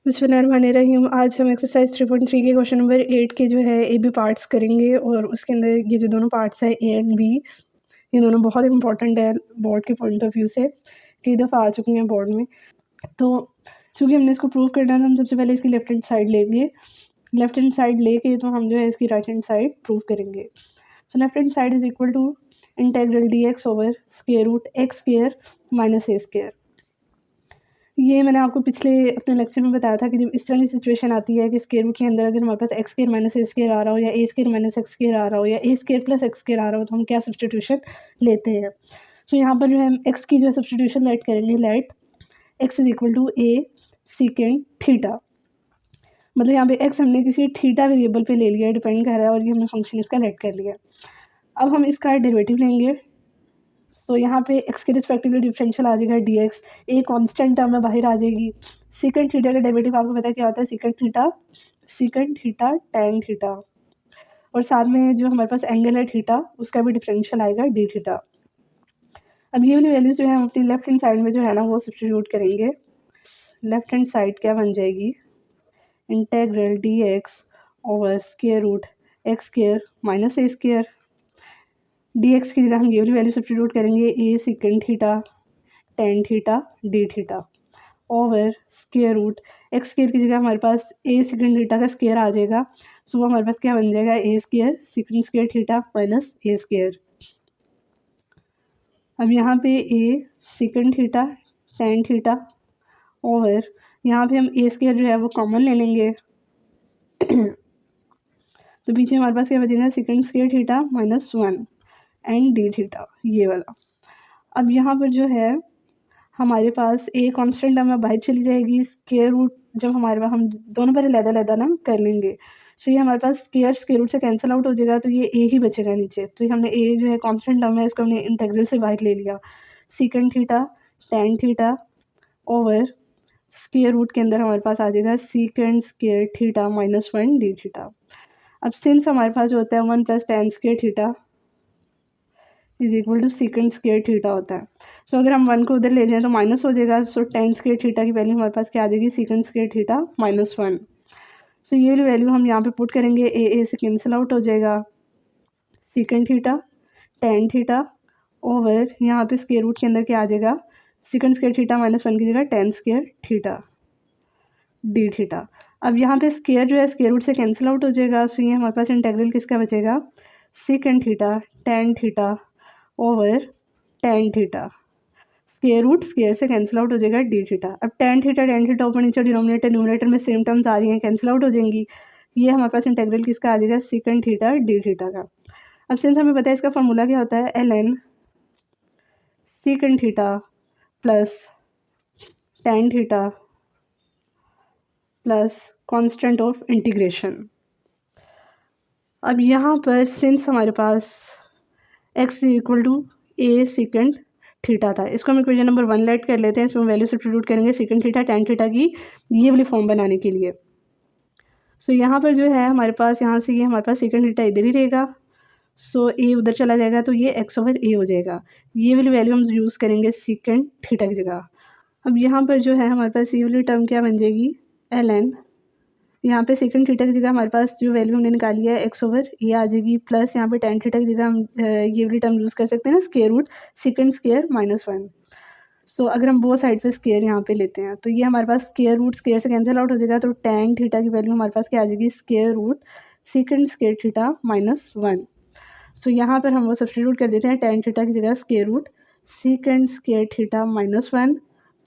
बिस्मिल्लाहिर्रहमानिर्रहीम। आज हम एक्सरसाइज 3.3 के क्वेश्चन नंबर 8 के जो है ए बी पार्ट्स करेंगे और उसके अंदर ये जो दोनों पार्ट्स हैं ए एंड बी, ये दोनों बहुत इंपॉर्टेंट है बोर्ड के पॉइंट ऑफ व्यू से, कई दफ़ा आ चुकी हैं बोर्ड में। तो चूँकि हमने इसको प्रूव करना है, हम सबसे पहले इसकी लेफ्ट हैंड साइड लेंगे। लेफ्ट हैंड साइड लेके तो हम जो है इसकी राइट हैंड साइड प्रूव करेंगे। So left hand side is equal to integral D x over square root x square minus A square. ये मैंने आपको पिछले अपने लेक्चर में बताया था कि जब इस तरह की सिचुएशन आती है कि स्क्वायर रूट के अंदर अगर हमारे पास एक्स स्क्वायर माइनस ए स्क्वायर आ रहा हो या ए स्क्वायर माइनस एक्स स्क्वायर आ रहा हो या ए स्क्वायर प्लस एक्स स्क्वायर आ रहा हो, तो हम क्या सब्स्टिट्यूशन लेते हैं। सो यहाँ पर जो है हम एक्स की जो है सब्स्टिट्यूशन लेट करेंगे। Let X is equal to A secant theta, मतलब यहाँ पे एक्स हमने किसी थीटा वेरिएबल पे ले लिया, डिपेंड कर रहा है, और ये हमने फंक्शन इसका लेट कर लिया। अब हम इसका डेरिवेटिव लेंगे। तो यहाँ पे एक्स के रिस्पेक्टिवली डिफरेंशियल आ जाएगा D x, a constant term में बाहर आ जाएगी। सीकेंड थीटा का डेरिवेटिव आपको पता है क्या होता है, सीकेंड थीटा टैन थीटा, और साथ में जो हमारे पास एंगल है थीटा, उसका भी डिफरेंशियल आएगा डी थीटा। अब ये वाली वैल्यूज जो है हम अपनी लेफ्ट हैंड साइड में जो है ना वो सब्स्टिट्यूट करेंगे। लेफ्ट हैंड साइड क्या बन जाएगी, integral d x over square root x square minus ए स्क्वायर। डी एक्स की जगह हम ये वाली वैल्यू सब्स्टिट्यूट करेंगे, a secant theta tan theta D theta over square root x square की जगह हमारे पास ए सीकेंड थीटा का स्क्वायर आ जाएगा। सो वो हमारे पास क्या बन जाएगा, a square secant square theta minus A square. अब यहाँ पे a secant theta tan theta over यहाँ पे हम ए स्क्वायर जो है वो कॉमन ले लेंगे तो पीछे हमारे पास क्या बचेगा, सीकेंड square theta minus one and D theta, ये वाला। अब यहाँ पर जो है हमारे पास ए कांस्टेंट टर्म में बाहर चली जाएगी। स्क्वायर रूट जब हमारे पास, हम दोनों पर अलग-अलग ना कर लेंगे, तो ये हमारे पास स्क्वायर रूट से कैंसिल आउट हो जाएगा, तो ये ए ही बचेगा नीचे। तो ये हमने ए जो है कांस्टेंट टर्म है, इसको हमने इंटीग्रल से बाहर ले लिया। Secant theta tan theta over square root के अंदर हमारे पास आ जाएगा secant square theta minus one D theta. अब सिंस हमारे पास जो होता है one plus tan square theta is equal to secant square theta होता है। सो अगर हम वन को उधर ले जाएं तो माइनस हो जाएगा। सो टेन स्क्वायर थीटा की वैल्यू हमारे पास क्या आ जाएगी, secant square theta minus one. So ये वाली वैल्यू हम यहाँ पे पुट करेंगे, ए से कैंसिल आउट हो जाएगा। Secant theta tan theta over यहाँ पे स्क्वायर रूट के अंदर क्या आ जाएगा, secant square theta minus one की जगह tan square theta D theta. अब यहाँ पे स्क्वायर जो है स्क्वायर रूट से कैंसिल आउट हो जाएगा। सो ये हमारे पास इंटीग्रल किसका बचेगा, secant theta tan theta over tan theta, square root square से कैंसिल आउट हो जाएगा डी थीटा। अब टेन थीटा ऊपर नीचे डिनोमिनेटर न्यूमरेटर में सेम टर्म्स आ रही हैं, कैंसिल आउट हो जाएंगी। ये हमारे पास इंटीग्रल किसका आ जाएगा, सीकेंड थीटा डी थीटा का। अब सिंस हमें पता है इसका फॉर्मूला क्या होता है, l n secant theta plus tan theta plus constant of integration. अब यहाँ पर सिंस हमारे पास x equal to A secant theta था, इसको हम इक्वेशन नंबर वन लेट कर लेते हैं। इसमें वैल्यू सब्स्टिट्यूट करेंगे सीकेंड थीटा टेन थीटा की ये वाली फॉर्म बनाने के लिए। सो यहाँ पर जो है हमारे पास यहाँ से ये हमारे पास सीकेंड थीटा इधर ही रहेगा। सो ए उधर चला जाएगा तो ये एक्स ओवर ए हो जाएगा। ये वाली वैल्यू हम यूज़ करेंगे सीकेंड थीटा की जगह। अब यहाँ पर जो है हमारे पास ये वाली टर्म क्या बन जाएगी, एल एन, यहाँ पे सेकंड थीटा की जगह हमारे पास जो वैल्यू हमने निकाली है एक्स ओवर ए आ जाएगी, प्लस यहाँ पे टेन थीटा की जगह हम ये वाली टर्म यूज़ कर सकते हैं ना, square root secant square minus one. So अगर हम वो साइड पे स्क्वायर यहाँ पे लेते हैं तो ये हमारे पास स्क्वायर रूट स्क्वायर से कैंसिल आउट हो जाएगा। तो टेन थीटा की वैल्यू हमारे पास क्या आ जाएगी, square root secant square theta minus one. So यहाँ पर हम वो सब्स्टिट्यूट कर देते हैं, टेन थीटा की जगह square root secant square theta minus one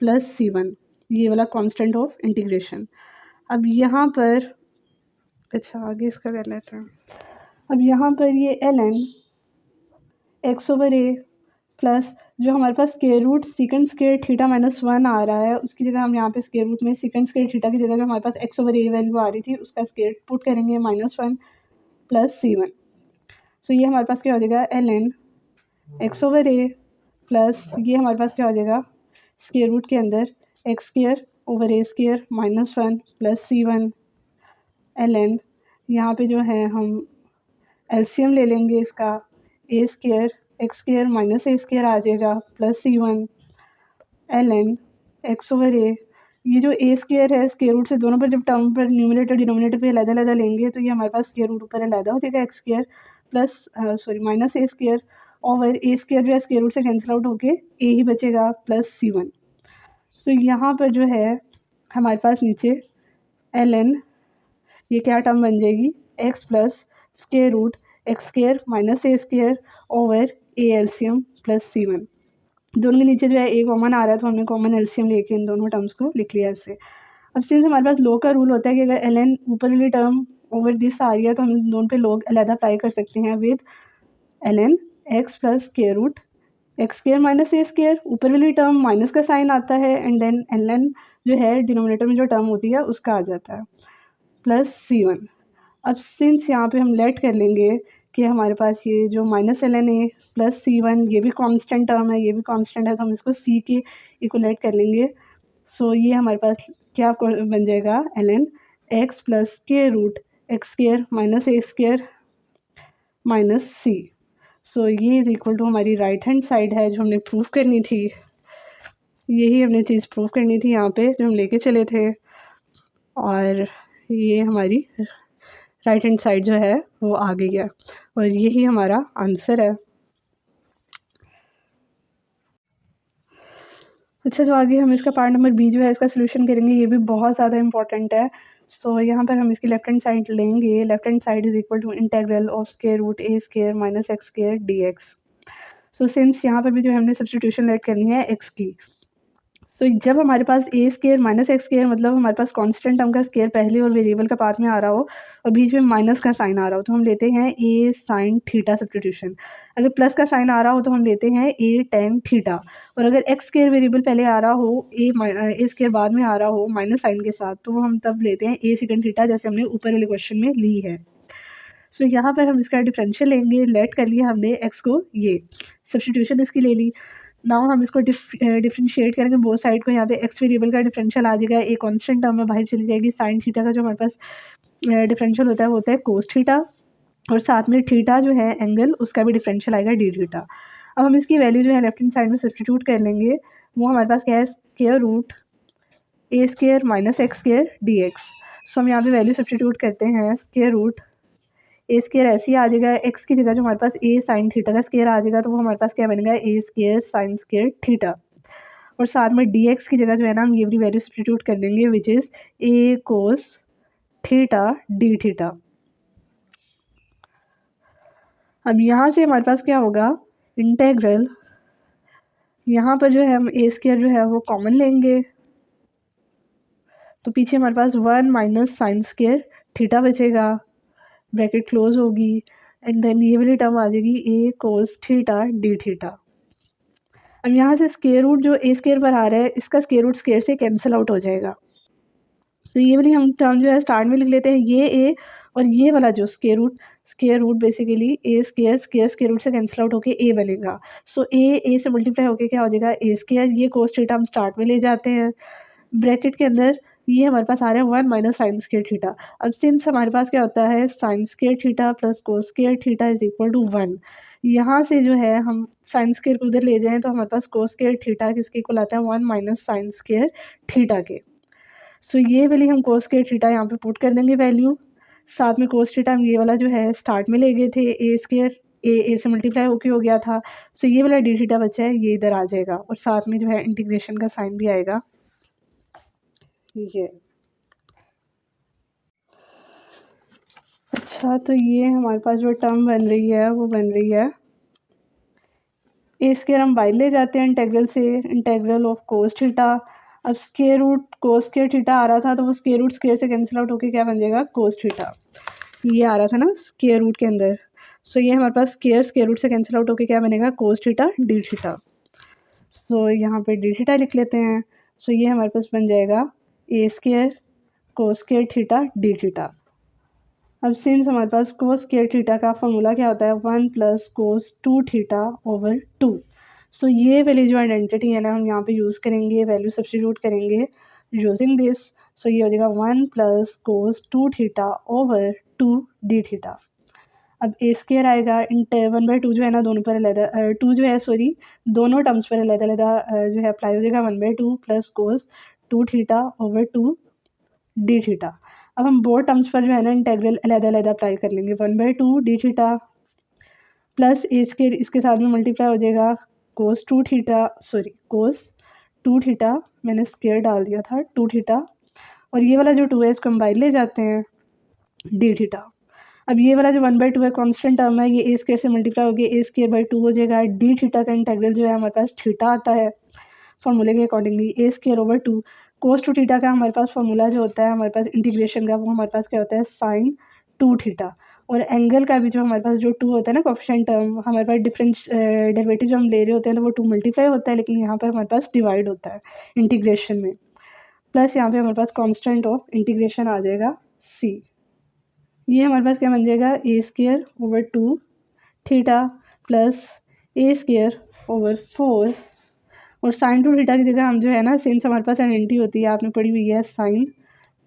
plus c one, ये वाला कॉन्स्टेंट ऑफ इंटीग्रेशन। अब यहाँ पर अच्छा आगे इसका कर लेते हैं। अब यहाँ पर ये l n x over a plus जो हमारे पास square root secant square theta minus one आ रहा है, उसकी जगह हम यहाँ पे स्क्वायर रूट में सेकंड स्क्वायर थीटा की जगह जो हमारे पास एक्स ओवर ए वैल्यू आ रही थी उसका स्क्वायर पुट करेंगे minus one plus c one. So ये हमारे पास क्या हो जाएगा, l n x over a plus ये हमारे पास क्या हो जाएगा, स्क्वायर रूट के अंदर x square over a square minus one plus c one l n, यहाँ पे जो है हम एलसीएम ले लेंगे इसका, a square x square minus A square आ जाएगा plus c one l n x over a, ये जो ए स्क्वायर है स्क्वायर रूट से दोनों पर जब टर्म पर न्यूमरेटर डिनोमिनेटर पे अलग-अलग लेंगे तो ये हमारे पास स्क्वायर रूट ऊपर अलग हो जाएगा x square plus sorry minus A square over a square जो है स्क्वायर रूट से कैंसिल आउट होके ए ही बचेगा प्लस C1। तो यहाँ पर जो है हमारे पास नीचे ln ये क्या टर्म बन जाएगी X plus square root x square minus A square over A LCM plus C1। दोनों के नीचे जो है ए कॉमन आ रहा है तो हमने कॉमन एलसीएम लेके इन दोनों टर्म्स को लिख लिया इससे। अब सिंस हमारे पास लॉग का रूल होता है कि अगर ln ऊपर वाली टर्म ओवर दिस आ रही है तो हम दोनों पे लॉग अलग अप्लाई कर सकते हैं with ln x plus square root x square minus A square ऊपर वाली टर्म माइनस का साइन आता है एंड देन ln जो है डिनोमिनेटर में जो टर्म होती है उसका आ जाता है प्लस C1। अब सिंस यहाँ पे हम लेट कर लेंगे कि हमारे पास ये जो माइनस ln ए प्लस C1 ये भी कांस्टेंट टर्म है ये भी कांस्टेंट है तो हम इसको C के इक्वलेट कर लेंगे। सो ये हमारे पास क्या बन जाएगा ln x plus square root x square minus ए स्क्वायर माइनस C। सो ये इज़ इक्वल टू हमारी राइट हैंड साइड है जो हमने प्रूव करनी थी। यही हमने चीज़ प्रूव करनी थी यहाँ पे जो हम लेके चले थे और ये हमारी राइट हैंड साइड जो है वो आ गई है और यही हमारा आंसर है। अच्छा तो आगे हम इसका पार्ट नंबर बी जो है इसका सोल्यूशन करेंगे। ये भी बहुत ज़्यादा इंपॉर्टेंट है। सो यहाँ पर हम इसकी लेफ्ट हैंड साइड लेंगे। Left hand side is equal to integral of square root A square minus x square D x. So since यहाँ पर भी जो हमने सब्सटीट्यूशन लेट करनी है एक्स की। तो जब हमारे पास a square minus x square मतलब हमारे पास कांस्टेंट टर्म का स्क्वायर पहले और वेरिएबल का पाथ में आ रहा हो और बीच में माइनस का साइन आ रहा हो तो हम लेते हैं ए साइन थीटा सब्स्टिट्यूशन। अगर प्लस का साइन आ रहा हो तो हम लेते हैं ए टेन थीटा। और अगर एक्स स्क्वायर वेरिएबल पहले आ रहा हो ए स्क्वायर बाद में आ रहा हो माइनस साइन के साथ तो हम तब लेते हैं ए सेकंड थीटा जैसे हमने ऊपर वाले क्वेश्चन में ली है। सो यहाँ पर हम इसका डिफरेंशियल लेंगे। लेट कर लिया हमने एक्स को ये सब्स्टिट्यूशन इसकी ले ली। नाउ हम इसको डिफ्रेंशिएट करेंगे बोथ साइड को। यहाँ पे एक्स वेरिएबल का डिफरेंशियल आ जाएगा ए कांस्टेंट टर्म में बाहर चली जाएगी। साइन थीटा का जो हमारे पास डिफरेंशियल होता है वो होता है कोस थीटा और साथ में थीटा जो है एंगल उसका भी डिफरेंशियल आएगा डी थीटा। अब हम इसकी वैल्यू जो है लेफ्ट हैंड साइड में सब्स्टिट्यूट कर लेंगे। वो हमारे पास क्या है स्क्वायर रूट ए square minus x square D x. So हम यहाँ पे वैल्यू सब्स्टिट्यूट करते हैं स्क्वायर रूट ए स्क्वायर ऐसे ही आ जाएगा एक्स की जगह जो हमारे पास ए साइन थीटा का स्क्वायर आ जाएगा तो वो हमारे पास क्या बनेगा a square sine square theta. और साथ में डी एक्स की जगह जो है ना हम ये भी वैल्यू सब्स्टिट्यूट कर देंगे which is a cos theta D theta. अब यहाँ से हमारे पास क्या होगा इंटेग्रल यहाँ पर जो है हम ए स्क्वायर जो है वो कॉमन लेंगे तो पीछे हमारे पास 1 माइनस साइन स्क्वायर थीटा बचेगा ब्रैकेट क्लोज होगी एंड देन ये वाली टर्म आ जाएगी ए कोस थीटा डी थीटा। अब यहाँ से स्क्वायर रूट जो ए स्क्वायर पर आ रहा है इसका स्क्वायर रूट स्क्वायर से कैंसिल आउट हो जाएगा। तो ये वाली हम टर्म जो है स्टार्ट में लिख लेते हैं ये ए और ये वाला जो स्क्वायर रूट बेसिकली ए स्क्वायर स्क्वायर रूट से कैंसिल आउट होके ए बनेगा। सो ए से मल्टीप्लाई होके क्या हो जाएगा ए स्क्वायर। ये कोस थीटा हम स्टार्ट में ले जाते हैं ब्रैकेट के अंदर ये हमारे पास आ रहा है 1 माइनस साइन स्क्वायर थीटा। अब सिंस हमारे पास क्या होता है sine square theta plus cos square theta is equal to 1। यहाँ से जो है हम साइन स्क्वायर को उधर ले जाएं तो हमारे पास कोस स्क्वायर थीटा किसके इक्वल आता है 1 माइनस साइन स्क्वायर थीटा के। सो ये वाली हम कोस स्क्वायर थीटा यहाँ पे पुट कर देंगे वैल्यू। साथ में कोस थीटा हम ये वाला जो है स्टार्ट में ले गए थे ए स्क्वायर ए से मल्टीप्लाई होके हो गया था। सो ये वाला डी थीटा बचा है ये इधर आ जाएगा और साथ में जो है इंटीग्रेशन का साइन भी आएगा ये। अच्छा तो ये हमारे पास जो टर्म बन रही है वो बन रही है ए स्क्वायर हम बाहर ले जाते हैं इंटेग्रल से इंटेग्रल ऑफ कोस थीटा। अब square root cos square theta आ रहा था तो वो स्क्वायर रूट स्क्वायर से कैंसिल आउट होके क्या बन जाएगा कोस थीटा। ये आ रहा था ना स्क्वायर रूट के अंदर। सो ये हमारे पास स्क्वायर रूट से कैंसिल आउट होके क्या बनेगा cos theta D theta. So यहाँ पे डी थीटा लिख लेते हैं। सो ये हमारे पास बन जाएगा a square cos square theta D theta. अब सिंस हमारे पास कोस स्क्वायर थीटा का फॉर्मूला क्या होता है 1 plus cos 2 theta over 2। So ये वाली जो आइडेंटिटी है ना हम यहाँ पे यूज़ करेंगे वैल्यू सब्स्टिट्यूट करेंगे यूजिंग दिस। सो ये हो जाएगा 1 plus cos 2 theta over 2 D theta. अब ए स्क्वायर आएगा इंट 1/2 जो है ना दोनों पर अलग 2 जो है सॉरी दोनों टर्म्स पर अलग अलग जो है अप्लाई हो जाएगा 1/2 plus cos 2 theta over 2 D theta. अब हम बोथ टर्म्स पर जो है ना इंटेग्रल अलग-अलग अप्लाई कर लेंगे। 1/2 D theta plus a square इसके साथ में मल्टीप्लाई हो जाएगा कोस 2 थीटा, सॉरी कोस 2 थीटा, मैंने स्क्वायर डाल दिया था 2 थीटा, और ये वाला जो 2 है इसको हम बाहर ले जाते हैं डी थीटा। अब ये वाला जो 1/2 है कांस्टेंट टर्म है, ये ए स्क्वायर से मल्टीप्लाई हो गया, ए स्क्वायर बाई 2 हो जाएगा। डी थीटा का इंटेग्रल जो है हमारे पास थीटा आता है फॉर्मूले के अकॉर्डिंगली, ए स्क्वायर ओवर 2 कोस 2 थीटा का हमारे पास फॉर्मूला जो होता है हमारे पास इंटीग्रेशन का, वो हमारे पास क्या होता है साइन 2 थीटा। और एंगल का भी जो हमारे पास जो 2 होता है ना कोफिशिएंट टर्म, हमारे पास डिफरेंस डेरिवेटिव जो हम ले रहे होते हैं तो वो 2 मल्टीप्लाई होता है, लेकिन यहाँ पर हमारे पास डिवाइड होता है इंटीग्रेशन में। प्लस यहाँ पे हमारे पास कांस्टेंट ऑफ इंटीग्रेशन आ जाएगा सी। ये हमारे पास क्या बन जाएगा a square over 2 theta plus a square over 4, और साइन 2 थीटा की जगह हम जो है ना, सिंस हमारे पास आइडेंटिटी होती है आपने पढ़ी हुई है, sine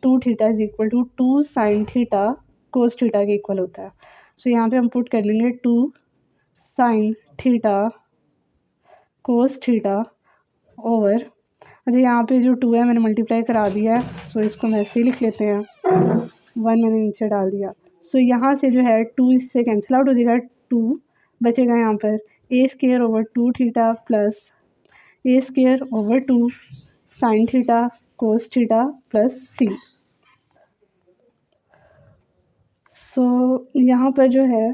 2 theta is equal to 2 sine theta cos theta के इक्वल होता है। सो यहाँ पे हम पुट कर लेंगे 2 sine theta cos theta over, अच्छा यहाँ पे जो 2 है मैंने मल्टीप्लाई करा दिया है, सो इसको हम ऐसे ही लिख लेते हैं, 1 मैंने नीचे डाल दिया। सो यहाँ से जो है 2 इससे कैंसिल आउट हो जाएगा, 2 बचेगा यहाँ पर a square over 2 theta plus a square over 2 sine theta cos theta plus c. So यहाँ पर जो है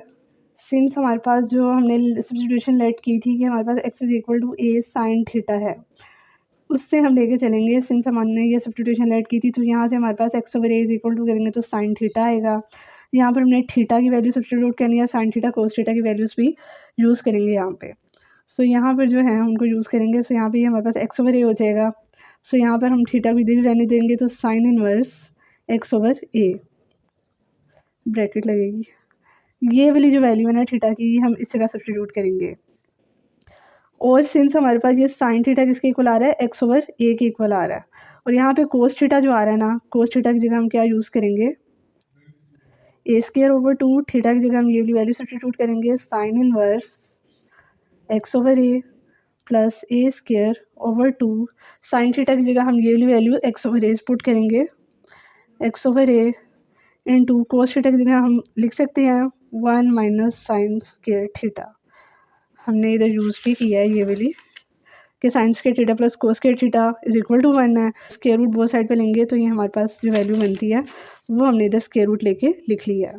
सिंस हमारे पास जो हमने सब्स्टिट्यूशन लेट की थी कि हमारे पास x is equal to a sine theta है, उससे हम लेके चलेंगे। सिंस हमने ये सब्स्टिट्यूशन लेट की थी तो यहाँ से हमारे पास x over a is equal to करेंगे तो साइन थीटा आएगा। यहाँ पर हमने थीटा की वैल्यू सब्स्टिट्यूट करनी है, साइन थीटा कोस थीटा की वैल्यूज़ भी यूज़ करेंगे यहाँ पे। सो यहाँ पर जो है हम उनको यूज़ करेंगे। सो यहाँ पे हमारे पास एक्स ओवर ए हो जाएगा। सो यहाँ पर हम थीटा भी इधर रहने देंगे तो sign inverse x over A bracket लगेगी। ये वाली जो वैल्यू है ना थीटा की, हम इस जगह सब्स्टिट्यूट करेंगे। और सिंस हमारे पास ये साइन थीटा किसके इक्वल आ रहा है, एक्स ओवर ए के इक्वल आ रहा है, और यहाँ पे कोस थीटा जो आ रहा है ना, कोस थीटा की जगह हम क्या यूज़ करेंगे, ए स्क्वायर ओवर 2 थीटा की जगह हम ये वाली वैल्यू सब्स्टिट्यूट करेंगे, sign inverse x over a plus a square over 2, sine theta की जगह हम ये वाली वैल्यू एक्स ओवर ए पुट करेंगे, एक्स ओवर ए इंटू कोस थीटा की जगह हम लिख सकते हैं 1 माइनस साइन स्क्वायर थीटा। हमने इधर यूज़ भी किया है ये वाली कि sine square theta plus cos square theta is equal to 1 है। स्क्वायर रूट बोथ साइड पे लेंगे तो ये हमारे पास जो वैल्यू बनती है वो हमने इधर स्क्वायर रूट लेके लिख लिया है,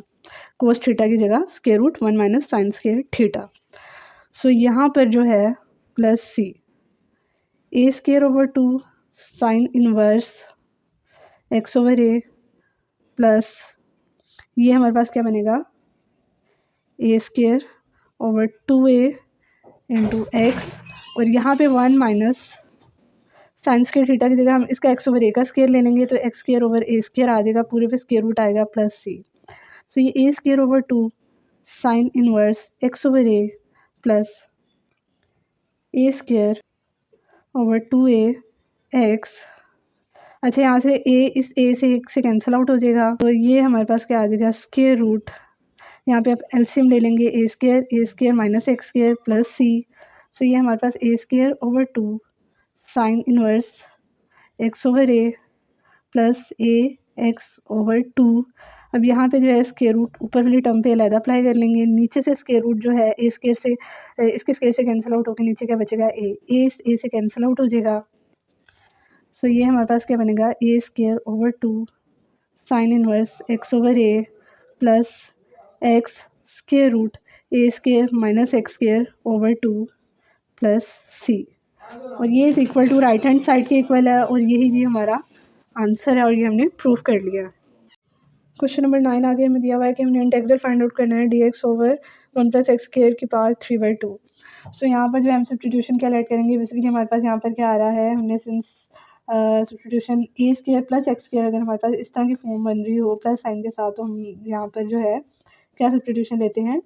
कोस थीटा की जगह square root 1 minus sine square theta. So यहाँ पर जो है plus c a square over 2 sine inverse x over a plus ये हमारे पास क्या बनेगा, a square over 2a into x, और यहाँ पे 1 माइनस साइन स्क्वायर थीटा की जगह हम इसका एक्स ओवर ए का स्क्वायर ले लेंगे तो x square over a square आ जाएगा, पूरे पे स्क्वायर रूट आएगा प्लस सी। सो ये a square over 2 sine inverse x over a plus a square over 2a x, अच्छा यहाँ से ए इस ए से एक से कैंसिल आउट हो जाएगा, तो ये हमारे पास क्या आ जाएगा स्क्वायर रूट, यहाँ पे आप एलसीएम ले लेंगे, a square minus x square plus c. So ये हमारे पास a square over 2 sine inverse x over a plus a x over 2। अब यहाँ पे जो है स्क्वायर रूट ऊपर वाली टर्म पे अलग अप्लाई कर लेंगे, नीचे से स्क्वायर रूट जो है ए स्क्वायर से इसके स्क्वायर से कैंसिल आउट होकर नीचे क्या बचेगा ए से कैंसिल आउट हो जाएगा। सो ये हमारे पास क्या बनेगा a square over 2 sine inverse x over a plus x square root A square minus x square over 2 plus c, और ये is equal to right hand side के इक्वल है, और यही जी हमारा आंसर है, और ये हमने प्रूफ कर लिया। क्वेश्चन नंबर 9 आगे हमें दिया हुआ है कि हमने इंटेग्रल फाइंड आउट करना है D x over 1 plus x square की पावर 3/2। सो यहाँ पर जो हम सब्स्टिट्यूशन कैलकुलेट करेंगे, बेसिकली हमारे पास यहाँ पर क्या आ रहा है, हमने सिंस सब्स्टिट्यूशन ए स्क्वायर प्लस एक्स स्क्वायर अगर हमारे पास इस तरह की फॉर्म बन रही हो प्लस साइन के साथ, तो हम यहाँ पर जो है क्या सब्स्टिट्यूशन लेते हैं,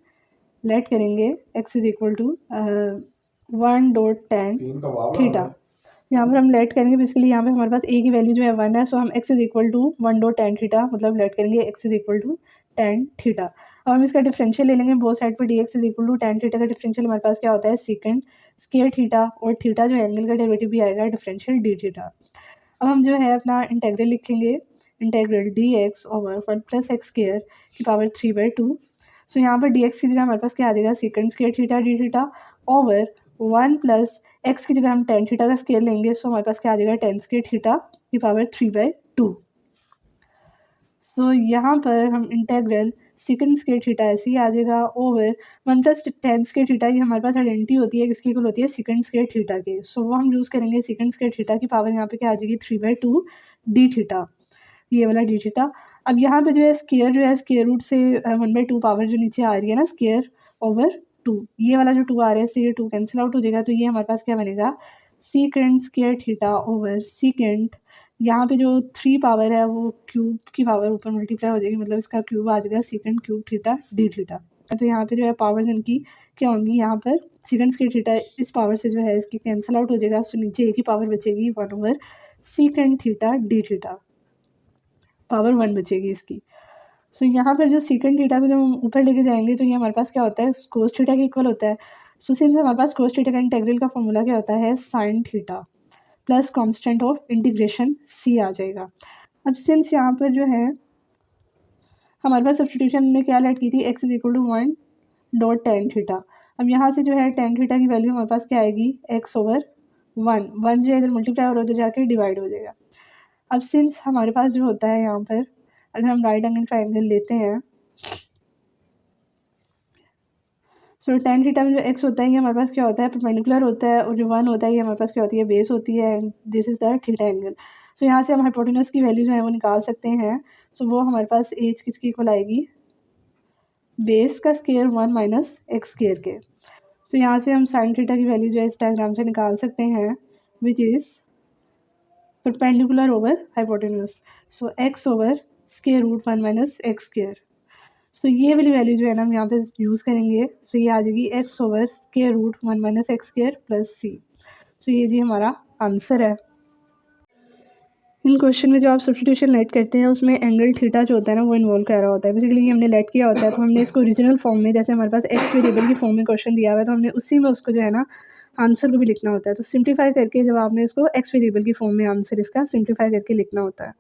लेट करेंगे x is equal to 1.tan theta. यहाँ पर हम लेट करेंगे, बेसिकली यहाँ पे हमारे पास ए की वैल्यू जो है 1 है, सो हम x is equal to 1.tan theta मतलब लेट करेंगे x is equal to tan theta. अब हम इसका डिफरेंशियल ले लेंगे, बोथ साइड पर d x is equal to tan theta का डिफरेंशियल हमारे पास क्या होता है सेकंड स्क्वायर थीटा, और थीटा जो एंगल का डेरिवेटिव भी आएगा डिफरेंशियल डी थीटा। अब हम जो है अपना इंटेग्रल लिखेंगे, integral d x over 1 + x² की पावर 3/2। सो यहाँ पर डी एक्स की जगह हमारे पास क्या आ जाएगा, second square theta D theta over 1 + x की जगह हम टेन थीटा का स्क्वायर लेंगे, सो हमारे पास क्या आ जाएगा, टेन स्क्वायर थीटा की पावर 3/2। सो यहाँ पर हम इंटेग्रल सेकंड स्क्वायर थीटा ऐसे ही आ जाएगा ओवर 1 + टेन स्क्वायर थीटा, ये हमारे पास आइडेंटिटी होती है किसकी इक्वल होती है, सेकंड स्क्वायर थीटा के। सो वो हम यूज़ करेंगे, सेकंड स्क्वायर थीटा की पावर यहाँ पे क्या आ जाएगी, 3/2 डी थीटा, ये वाला डी थीटा। अब यहाँ पे जो है स्क्वायर रूट से 1/2 पावर जो नीचे आ रही है ना, स्क्वायर ओवर 2, ये वाला जो 2 आ रहा है इससे ये 2 कैंसिल आउट हो जाएगा, तो ये हमारे पास क्या बनेगा, second square theta over second, यहाँ पे जो 3 पावर है वो क्यूब की पावर ऊपर मल्टीप्लाई हो जाएगी, मतलब इसका क्यूब आ जाएगा, second cube theta D theta. तो यहाँ पे जो है पावर्स इनकी क्या होंगी, यहाँ पर सेकंड स्क्वायर थीटा इस पावर से जो है इसकी कैंसिल आउट हो जाएगा, सो नीचे एक ही पावर बचेगी 1 over second theta D theta, power 1 बचेगी इसकी। सो यहाँ पर जो सेकंड थीटा को जब हम ऊपर लेके जाएंगे तो ये हमारे पास क्या होता है, कोस थीटा के इक्वल होता है। सो सिंस हमारे पास कोस थीटा का इंटेग्रल का फॉर्मूला क्या होता है, sine theta plus constant of integration c आ जाएगा। अब सिंस यहाँ पर जो है हमारे पास सब्सटीट्यूशन ने क्या लेट की थी, x = 1 डॉट टेन थीटा। अब यहाँ से जो है टेन थीटा की वैल्यू हमारे पास क्या आएगी, x/1 जो है इधर मल्टीप्लाई हो रहा है उधर जाके डिवाइड हो जाएगा। अब सिंस हमारे पास जो होता है यहाँ पर, अगर हम राइट एंगल ट्राइंगल लेते हैं, सो टेन थीटा में जो x होता है ये हमारे पास क्या होता है, परपेंडिकुलर होता है, और जो 1 होता है ये हमारे पास क्या होती है, बेस होती है, and this is the theta angle. So यहाँ से हम हाइपोटेनस की वैल्यू जो है वो निकाल सकते हैं। सो वो हमारे पास एज किसकी इक्वल आएगी, बेस का स्क्वायर 1 माइनस एक्स स्क्वायर के। सो यहाँ से हम साइन थीटा की वैल्यू जो है इस डायग्राम से निकाल सकते हैं, which is perpendicular over hypotenuse, so x over square root 1 minus x square. So ये वाली वैल्यू जो है ना हम यहाँ पे यूज़ करेंगे, सो ये आ जाएगी x over square root 1 minus x square plus c. So ये जी हमारा आंसर है। इन क्वेश्चन में जो आप सब्स्टिट्यूशन लेट करते हैं उसमें एंगल थीटा जो होता है ना वो इन्वॉल्व कर रहा होता है। बेसिकली हमने लेट किया होता है तो हमने इसको ओरिजिनल फॉर्म में, जैसे हमारे पास एक्स वेरिएबल की फॉर्म में क्वेश्चन दिया हुआ है तो हमने उसी में उसको जो है ना आंसर को भी लिखना होता है। तो सिंप्लीफाई करके जब आपने इसको एक्स वेरिएबल की फॉर्म में आंसर इसका सिंप्लीफाई करके लिखना होता है।